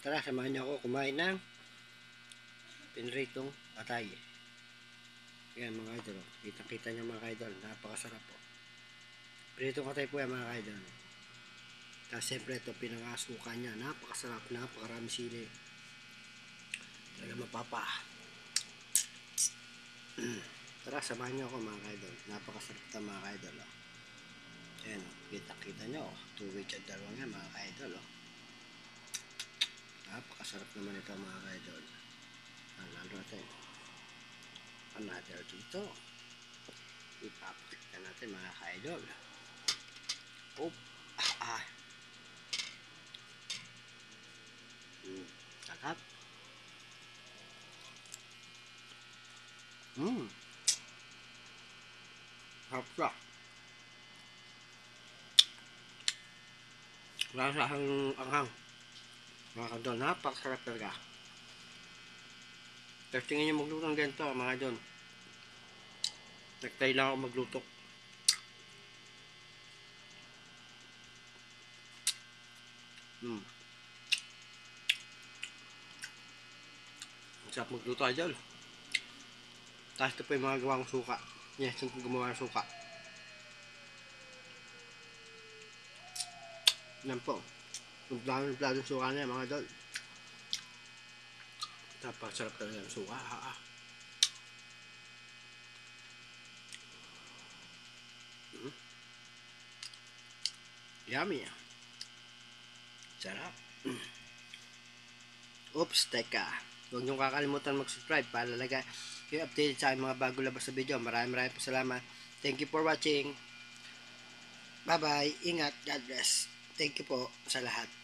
Tara, samahan niyo ako kumain ng pinritong atay. Yan mga idol. Kita-kita niyo mga idol. Napakasarap po. Pinritong atay po yan mga idol. Tapos siyempre ito pinangasukan niya. Napakasarap. Napakarami sili. Talaga mapapa. Tara, samahan niyo ako mga idol. Napakasarap ito mga idol. Ayan, kita-kita niyo. Tuwid yung dalawang yan mga idol. Napakasarap naman ito mga idol. Lalo natin another dito. Ipapakita natin mga idol. Sarap. Sarap siya. Lasang anghang. Mga idol, napakasarap talaga. Testingin nyo magluto ng ganito mga idol. Nagtry lang ako magluto. Ang sarap magluto idol. Tapos ito po yung mga gawang suka. Yes, yung gumawa ng suka. Yan po. Yung plano suka niya mga idol. Napakasarap talaga ng suka. Yummy. Sarap. Oops, teka. Huwag niyong kakalimutan mag-subscribe para lagay kayo updated sa aking mga bago labas sa video. Maraming po salamat. Thank you for watching. Bye bye. Ingat. God bless. Thank you po sa lahat.